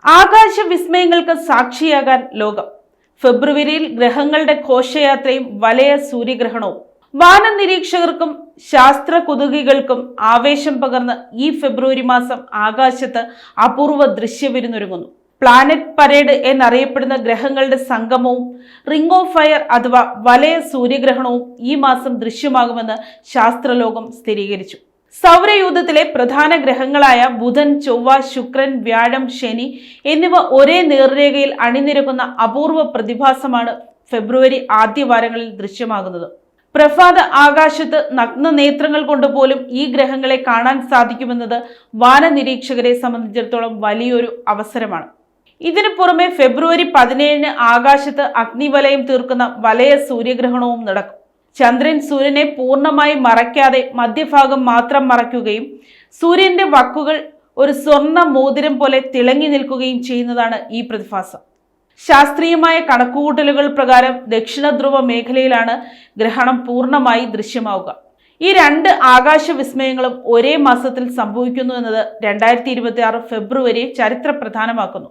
ആകാശ വിസ്മയങ്ങൾക്ക് സാക്ഷിയാകാൻ ലോകം. ഫെബ്രുവരിയിൽ ഗ്രഹങ്ങളുടെ ഘോഷയാത്രയും വലയ സൂര്യഗ്രഹണവും. വാനനിരീക്ഷകർക്കും ശാസ്ത്ര കുതുകികൾക്കും ആവേശം പകർന്ന് ഈ ഫെബ്രുവരി മാസം ആകാശത്ത് അപൂർവ ദൃശ്യവിരുന്നൊരുങ്ങുന്നു. പ്ലാനറ്റ് പരേഡ് എന്നറിയപ്പെടുന്ന ഗ്രഹങ്ങളുടെ സംഗമവും റിംഗ് ഓഫ് ഫയർ അഥവാ വലയ സൂര്യഗ്രഹണവും ഈ മാസം ദൃശ്യമാകുമെന്ന് ശാസ്ത്രലോകം സ്ഥിരീകരിച്ചു. സൗരയൂഥത്തിലെ പ്രധാന ഗ്രഹങ്ങളായ ബുധൻ, ചൊവ്വ, ശുക്രൻ, വ്യാഴം, ശനി എന്നിവ ഒരേ നേർരേഖയിൽ അണിനിരക്കുന്ന അപൂർവ പ്രതിഭാസമാണ് ഫെബ്രുവരി ആദ്യവാരങ്ങളിൽ ദൃശ്യമാകുന്നത്. പ്രഭാത ആകാശത്ത് നഗ്ന നേത്രങ്ങൾ കൊണ്ടുപോലും ഈ ഗ്രഹങ്ങളെ കാണാൻ സാധിക്കുമെന്നത് വാനനിരീക്ഷകരെ സംബന്ധിച്ചിടത്തോളം വലിയൊരു അവസരമാണ്. ഇതിനു പുറമെ ഫെബ്രുവരി 17 ആകാശത്ത് അഗ്നിവലയം തീർക്കുന്ന വലയ സൂര്യഗ്രഹണവും നടക്കും. ചന്ദ്രൻ സൂര്യനെ പൂർണ്ണമായി മറയ്ക്കാതെ മധ്യഭാഗം മാത്രം മറയ്ക്കുകയും സൂര്യന്റെ വക്കുകൾ ഒരു സ്വർണ്ണ മോതിരം പോലെ തിളങ്ങി നിൽക്കുകയും ചെയ്യുന്നതാണ് ഈ പ്രതിഭാസം. ശാസ്ത്രീയമായ കണക്കുകൂട്ടലുകൾ പ്രകാരം ദക്ഷിണ ധ്രുവ മേഖലയിലാണ് ഗ്രഹണം പൂർണ്ണമായി ദൃശ്യമാവുക. ഈ രണ്ട് ആകാശ വിസ്മയങ്ങളും ഒരേ മാസത്തിൽ സംഭവിക്കുന്നു എന്നത് 2026 ഫെബ്രുവരി ചരിത്ര പ്രധാനമാക്കുന്നു.